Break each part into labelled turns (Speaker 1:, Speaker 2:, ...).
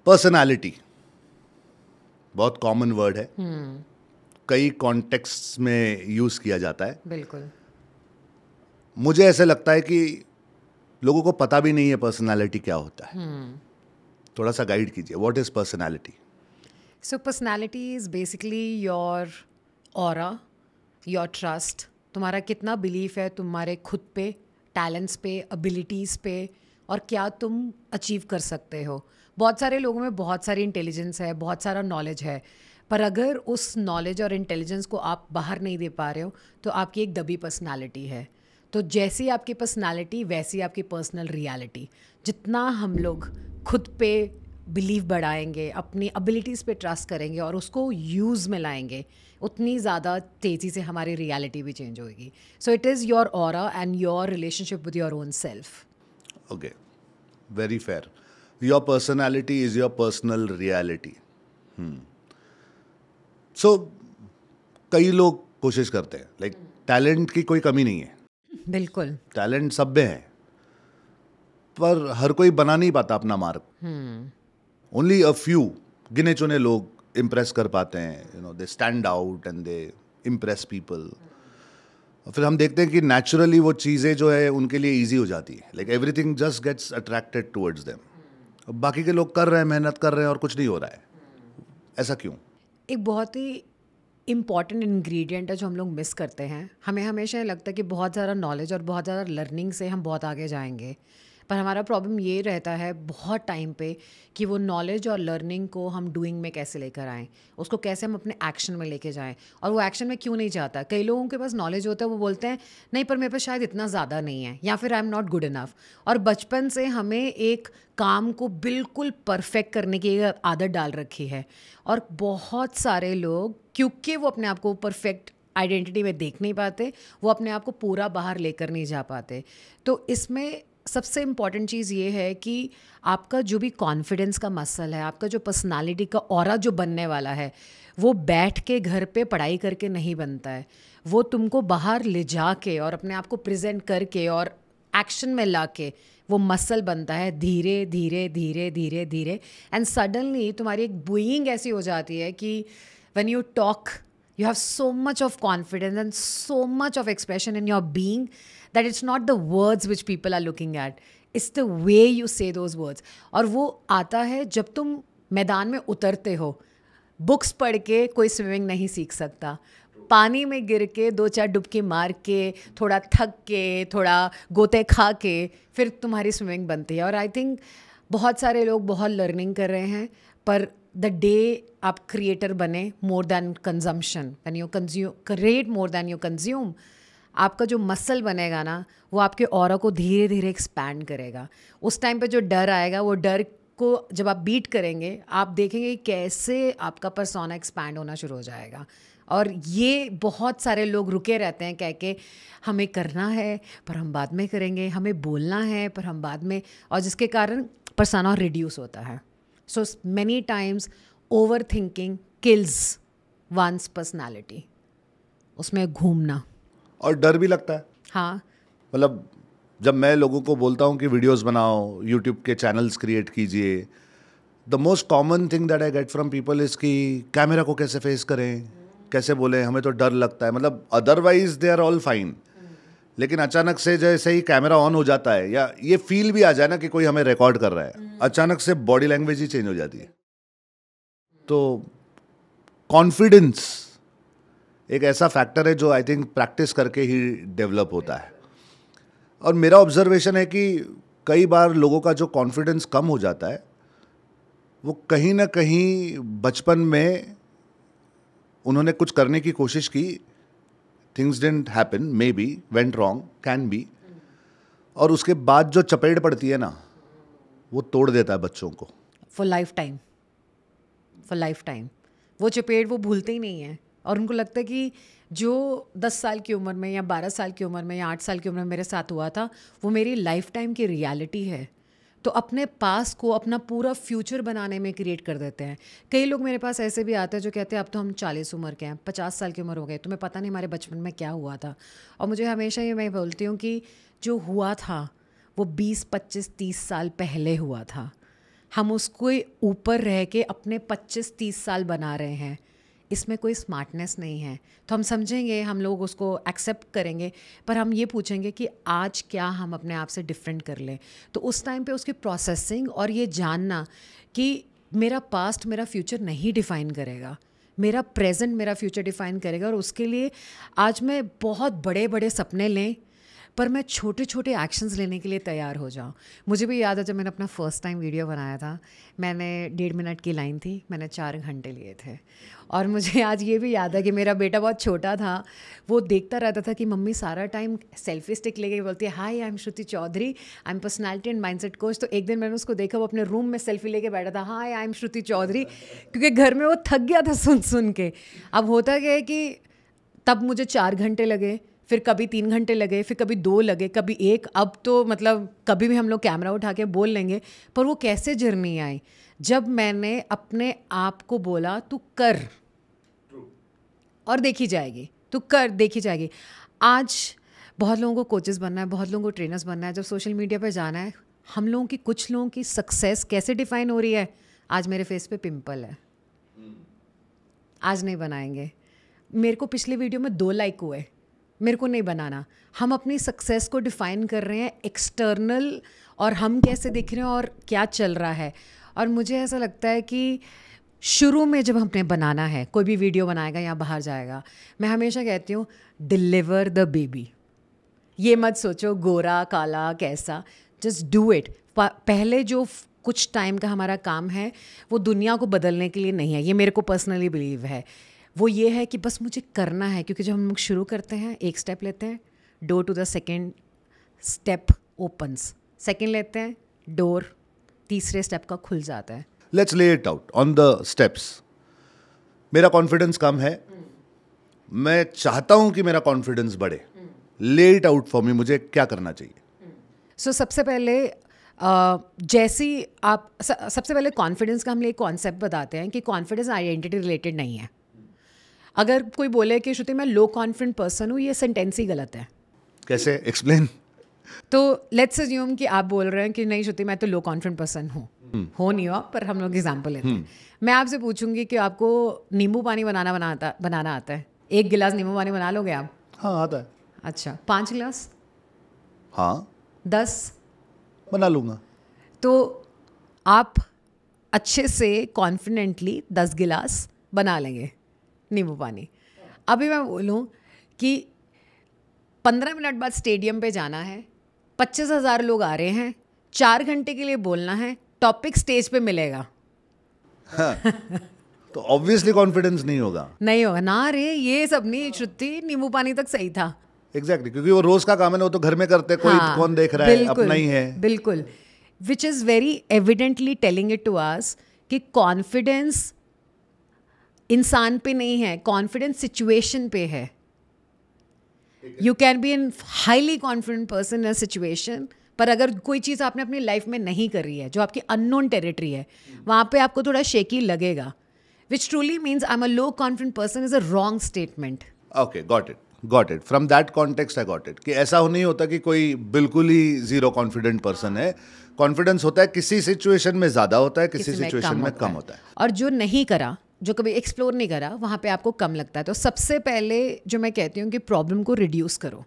Speaker 1: Personality बहुत common word है, कई कॉन्टेक्स्ट में यूज किया जाता है।
Speaker 2: बिल्कुल।
Speaker 1: मुझे ऐसे लगता है कि लोगों को पता भी नहीं है पर्सनालिटी क्या होता है। थोड़ा सा गाइड कीजिए, what is personality?
Speaker 2: So personality is basically your aura, your trust, तुम्हारा कितना बिलीफ है तुम्हारे खुद पे, टैलेंट्स पे, एबिलिटीज़ पे, और क्या तुम अचीव कर सकते हो। बहुत सारे लोगों में बहुत सारी इंटेलिजेंस है, बहुत सारा नॉलेज है, पर अगर उस नॉलेज और इंटेलिजेंस को आप बाहर नहीं दे पा रहे हो तो आपकी एक दबी पर्सनालिटी है। तो जैसी आपकी पर्सनालिटी वैसी आपकी पर्सनल रियलिटी। जितना हम लोग खुद पे बिलीव बढ़ाएंगे, अपनी एबिलिटीज़ पे ट्रस्ट करेंगे और उसको यूज़ में लाएंगे, उतनी ज़्यादा तेज़ी से हमारी रियलिटी भी चेंज होगी। So it is your aura and your relationship with your own self.
Speaker 1: Okay, very fair. Your personality is your personal reality. So कई लोग कोशिश करते हैं, लाइक टैलेंट की कोई कमी नहीं है,
Speaker 2: बिल्कुल।
Speaker 1: टैलेंट सब में है, पर हर कोई बना नहीं पाता अपना मार्ग। ओनली अ फ्यू, गिने चुने लोग इम्प्रेस कर पाते हैं, you know, they stand out and they impress people. फिर हम देखते हैं कि नेचुरली वो चीज़ें जो है उनके लिए ईजी हो जाती है, like everything just gets attracted towards them. बाकी के लोग कर रहे हैं, मेहनत कर रहे हैं और कुछ नहीं हो रहा है, ऐसा क्यों?
Speaker 2: एक बहुत ही इम्पॉर्टेंट इंग्रेडिएंट है जो हम लोग मिस करते हैं। हमें हमेशा लगता है कि बहुत ज़्यादा नॉलेज और बहुत ज़्यादा लर्निंग से हम बहुत आगे जाएंगे, पर हमारा प्रॉब्लम ये रहता है बहुत टाइम पे कि वो नॉलेज और लर्निंग को हम डूइंग में कैसे लेकर आएँ, उसको कैसे हम अपने एक्शन में लेके जाएं, और वो एक्शन में क्यों नहीं जाता। कई लोगों के पास नॉलेज होता है, वो बोलते हैं नहीं पर मेरे पास शायद इतना ज़्यादा नहीं है, या फिर I am not good enough. और बचपन से हमें एक काम को बिल्कुल परफेक्ट करने की आदत डाल रखी है, और बहुत सारे लोग क्योंकि वो अपने आप को परफेक्ट आइडेंटिटी में देख नहीं पाते, वो अपने आप को पूरा बाहर लेकर नहीं जा पाते। तो इसमें सबसे इम्पॉर्टेंट चीज़ ये है कि आपका जो भी कॉन्फिडेंस का मसल है, आपका जो पर्सनालिटी का ऑरा जो बनने वाला है, वो बैठ के घर पे पढ़ाई करके नहीं बनता है। वो तुमको बाहर ले जा के और अपने आप को प्रेजेंट करके और एक्शन में ला के वो मसल बनता है, धीरे धीरे धीरे धीरे धीरे। एंड सडनली तुम्हारी एक बुइंग ऐसी हो जाती है कि when you talk you have so much of confidence and so much of expression in your being that it's not the words which people are looking at, it's the way you say those words. और वो आता है जब तुम मैदान में उतरते हो। बुक्स पढ़ के कोई स्विमिंग नहीं सीख सकता, पानी में गिर के 2-4 डुबकी मार के, थोड़ा थक के, थोड़ा गोते खा के फिर तुम्हारी स्विमिंग बनती है। और आई थिंक बहुत सारे लोग बहुत लर्निंग कर रहे हैं, पर द डे आप क्रिएटर बने more than consumption, when you consume create more than you consume, आपका जो मसल बनेगा ना, वो आपके ऑरा को धीरे धीरे एक्सपैंड करेगा। उस टाइम पे जो डर आएगा, वो डर को जब आप बीट करेंगे, आप देखेंगे कैसे आपका पर्सोना एक्सपैंड होना शुरू हो जाएगा। और ये बहुत सारे लोग रुके रहते हैं कह के हमें करना है पर हम बाद में करेंगे, हमें बोलना है पर हम बाद में, और जिसके कारण पर्सोना रिड्यूस होता है। So many times overthinking kills one's personality. उसमें घूमना
Speaker 1: और डर भी लगता है।
Speaker 2: हाँ,
Speaker 1: मतलब जब मैं लोगों को बोलता हूँ कि वीडियोस बनाओ, यूट्यूब के चैनल्स क्रिएट कीजिए, the most common thing that I get from people is कि कैमरा को कैसे फेस करें, कैसे बोलें, हमें तो डर लगता है। मतलब otherwise they are all fine, लेकिन अचानक से जैसे ही कैमरा ऑन हो जाता है या ये फील भी आ जाए ना कि कोई हमें रिकॉर्ड कर रहा है, अचानक से बॉडी लैंग्वेज ही चेंज हो जाती है। तो कॉन्फिडेंस एक ऐसा फैक्टर है जो आई थिंक प्रैक्टिस करके ही डेवलप होता है। और मेरा ऑब्जर्वेशन है कि कई बार लोगों का जो कॉन्फिडेंस कम हो जाता है, वो कहीं ना कहीं बचपन में उन्होंने कुछ करने की कोशिश की, things didn't happen, may be went wrong, can be, और उसके बाद जो चपेट पड़ती है ना, वो तोड़ देता है बच्चों को
Speaker 2: for life time. For life time वो चपेट वो भूलते ही नहीं है, और उनको लगता है कि जो 10 साल की उम्र में या 12 साल की उम्र में या 8 साल की उम्र में मेरे साथ हुआ था, वो मेरी लाइफ टाइम की रियलिटी है। तो अपने पास को अपना पूरा फ्यूचर बनाने में क्रिएट कर देते हैं। कई लोग मेरे पास ऐसे भी आते हैं जो कहते हैं अब तो हम 40 उम्र के हैं, 50 साल की उम्र हो गई, तुम्हें पता नहीं हमारे बचपन में क्या हुआ था। और मुझे हमेशा ये मैं बोलती हूँ कि जो हुआ था वो 20, 25, 30 साल पहले हुआ था। हम उसको ऊपर रह के अपने 25-30 साल बना रहे हैं, इसमें कोई स्मार्टनेस नहीं है। तो हम समझेंगे, हम लोग उसको एक्सेप्ट करेंगे, पर हम ये पूछेंगे कि आज क्या हम अपने आप से डिफरेंट कर लें। तो उस टाइम पे उसकी प्रोसेसिंग और ये जानना कि मेरा पास्ट मेरा फ्यूचर नहीं डिफ़ाइन करेगा, मेरा प्रेजेंट मेरा फ्यूचर डिफ़ाइन करेगा। और उसके लिए आज मैं बहुत बड़े बड़े सपने लें, पर मैं छोटे छोटे एक्शंस लेने के लिए तैयार हो जाऊँ। मुझे भी याद है जब मैंने अपना फर्स्ट टाइम वीडियो बनाया था, मैंने 1.5 मिनट की लाइन थी, मैंने 4 घंटे लिए थे। और मुझे आज ये भी याद है कि मेरा बेटा बहुत छोटा था, वो देखता रहता था कि मम्मी सारा टाइम सेल्फी स्टिक लेके बोलती है, hi I am Shruti Chaudhary, I am personality and mindset coach. तो एक दिन मैंने उसको देखा, वो अपने रूम में सेल्फी लेके बैठा था, हाय आई एम श्रुति चौधरी, क्योंकि घर में वो थक गया था सुन सुन के। अब होता क्या है कि तब मुझे 4 घंटे लगे, फिर कभी 3 घंटे लगे, फिर कभी 2 लगे, कभी 1। अब तो मतलब कभी भी हम लोग कैमरा उठा के बोल लेंगे। पर वो कैसे जर्नी आई, जब मैंने अपने आप को बोला तू कर और देखी जाएगी, तू कर देखी जाएगी। आज बहुत लोगों को कोचेस बनना है, बहुत लोगों को ट्रेनर्स बनना है, जब सोशल मीडिया पर जाना है, हम लोगों की, कुछ लोगों की सक्सेस कैसे डिफाइन हो रही है, आज मेरे फेस पे पिंपल है, आज नहीं बनाएंगे। मेरे को पिछले वीडियो में 2 लाइक हुए, मेरे को नहीं बनाना। हम अपनी सक्सेस को डिफ़ाइन कर रहे हैं एक्सटर्नल, और हम कैसे दिख रहे हैं और क्या चल रहा है। और मुझे ऐसा लगता है कि शुरू में जब हमने बनाना है, कोई भी वीडियो बनाएगा या बाहर जाएगा, मैं हमेशा कहती हूँ डिलीवर द बेबी। ये मत सोचो गोरा काला कैसा, जस्ट डू इट। पहले जो कुछ टाइम का हमारा काम है वो दुनिया को बदलने के लिए नहीं है, ये मेरे को पर्सनली बिलीव है। वो ये है कि बस मुझे करना है, क्योंकि जब हम लोग शुरू करते हैं, एक स्टेप लेते हैं, door to the second step opens, second लेते हैं, डोर तीसरे स्टेप का खुल जाता है।
Speaker 1: लेट्स ले it out on the steps. मेरा कॉन्फिडेंस कम है, मैं चाहता हूं कि मेरा कॉन्फिडेंस बढ़े, ले इट आउट फॉर मी, मुझे क्या करना चाहिए?
Speaker 2: सो सबसे पहले जैसी आप सबसे पहले कॉन्फिडेंस का हम एक कॉन्सेप्ट बताते हैं कि कॉन्फिडेंस आइडेंटिटी रिलेटेड नहीं है। अगर कोई बोले कि श्रुति मैं लो कॉन्फिडेंट पर्सन हूँ, ये सेंटेंस ही गलत है।
Speaker 1: कैसे, एक्सप्लेन।
Speaker 2: तो लेट्स अज्यूम कि आप बोल रहे हैं कि नहीं श्रुति मैं तो लो कॉन्फिडेंट पर्सन हूँ, हो नहीं हो, पर हम लोग एग्जाम्पल लेते हैं। मैं आपसे पूछूंगी कि आपको नींबू पानी बनाना आता है? 1 गिलास नींबू पानी बना लोगे आप?
Speaker 1: हाँ आता है।
Speaker 2: अच्छा, 5 गिलास?
Speaker 1: हाँ
Speaker 2: 10?
Speaker 1: बना लूँगा।
Speaker 2: तो आप अच्छे से कॉन्फिडेंटली 10 गिलास बना लेंगे नींबू पानी। अभी मैं बोलूँ कि 15 मिनट बाद स्टेडियम पे जाना है, 25,000 लोग आ रहे हैं, 4 घंटे के लिए बोलना है, टॉपिक स्टेज पे मिलेगा।
Speaker 1: हाँ, तो ऑब्वियसली कॉन्फिडेंस नहीं होगा।
Speaker 2: नहीं होगा ना रे, ये सब नहीं श्रुति, नींबू पानी तक सही था।
Speaker 1: एग्जैक्टली, क्योंकि वो रोज का काम है ना, वो तो घर में करते, कोई
Speaker 2: हाँ,
Speaker 1: कौन देख रहा है, अपना ही है।
Speaker 2: बिल्कुल, which is very evidently telling it to us कि कॉन्फिडेंस इंसान पे नहीं है, कॉन्फिडेंस सिचुएशन पे है। You can be an highly confident person in a situation, पर अगर कोई चीज़ आपने अपनी लाइफ में नहीं करी है, जो आपकी अननोन टेरिटरी है, वहाँ पे आपको थोड़ा शेकी लगेगा, which truly means I am a low confident person is a wrong statement.
Speaker 1: Okay, got it from that context, I got it. कि ऐसा नहीं होता कि कोई बिल्कुल ही जीरो कॉन्फिडेंट पर्सन है। कॉन्फिडेंस होता है, किसी सिचुएशन में ज़्यादा होता है, किसी सिचुएशन में कम होता है।
Speaker 2: और जो नहीं करा, जो कभी एक्सप्लोर नहीं करा, वहाँ पे आपको कम लगता है। तो सबसे पहले जो मैं कहती हूँ कि प्रॉब्लम को रिड्यूस करो।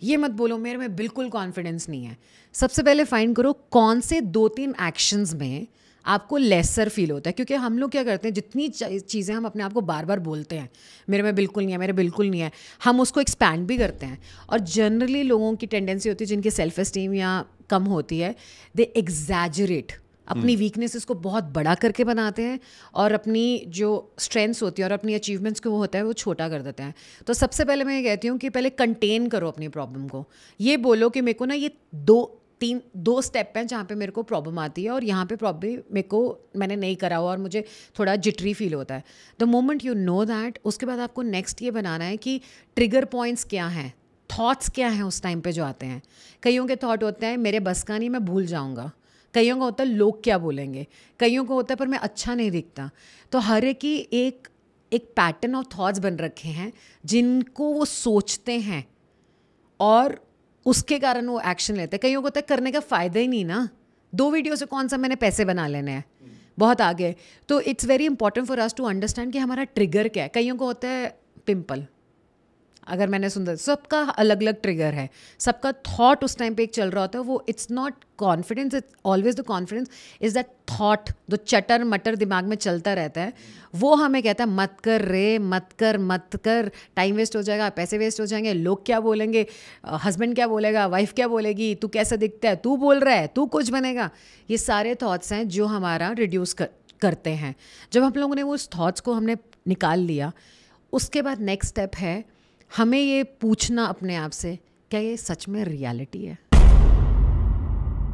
Speaker 2: ये मत बोलो मेरे में बिल्कुल कॉन्फिडेंस नहीं है। सबसे पहले फाइंड करो कौन से 2-3 एक्शंस में आपको लेसर फील होता है। क्योंकि हम लोग क्या करते हैं, जितनी चीज़ें हम अपने आप को बार बार बोलते हैं, मेरे में बिल्कुल नहीं है, मेरे बिल्कुल नहीं है, हम उसको एक्सपैंड भी करते हैं। और जनरली लोगों की टेंडेंसी होती है, जिनकी सेल्फ एस्टीम या कम होती है, दे एग्जैजरेट, अपनी वीकनेसेस को बहुत बड़ा करके बनाते हैं, और अपनी जो स्ट्रेंथ्स होती है और अपनी अचीवमेंट्स को वो होता है वो छोटा कर देते हैं। तो सबसे पहले मैं ये कहती हूँ कि पहले कंटेन करो अपनी प्रॉब्लम को। ये बोलो कि मेरे को ना ये 2 स्टेप हैं जहाँ पे मेरे को प्रॉब्लम आती है, और यहाँ पे प्रॉब्लम मैंने नहीं करा हुआ और मुझे थोड़ा जिटरी फील होता है। The moment you know that, उसके बाद आपको नेक्स्ट ये बनाना है कि ट्रिगर पॉइंट्स क्या हैं, थॉट्स क्या हैं उस टाइम पे जो आते हैं। कईयों के थॉट होते हैं मेरे बस का नहीं, मैं भूल जाऊँगा। कईयों का होता है लोग क्या बोलेंगे। कईयों को होता है पर मैं अच्छा नहीं दिखता। तो हर एक की एक पैटर्न ऑफ थॉट्स बन रखे हैं जिनको वो सोचते हैं और उसके कारण वो एक्शन लेते हैं। कईयों को होता है करने का फ़ायदा ही नहीं ना, 2 वीडियो से कौन सा मैंने पैसे बना लेने हैं, बहुत आगे। तो it's very important for us to understand कि हमारा ट्रिगर क्या है। कईयों को होता है पिंपल, अगर मैंने सुना, सबका अलग अलग ट्रिगर है, सबका थॉट उस टाइम पे एक चल रहा होता है, वो it's not confidence, it's always the confidence is that thought जो चटर मटर दिमाग में चलता रहता है, वो हमें कहता है मत कर रे, मत कर मत कर, टाइम वेस्ट हो जाएगा, पैसे वेस्ट हो जाएंगे, लोग क्या बोलेंगे, हस्बैंड क्या बोलेगा, वाइफ क्या बोलेगी, तू कैसा दिखता है, तू बोल रहा है, तू कुछ बनेगा। ये सारे थॉट्स हैं जो हमारा रिड्यूस करते हैं। जब हम लोगों ने वो उस थॉट्स को हमने निकाल लिया, उसके बाद नेक्स्ट स्टेप है हमें ये पूछना अपने आप से, क्या ये सच में रियलिटी है।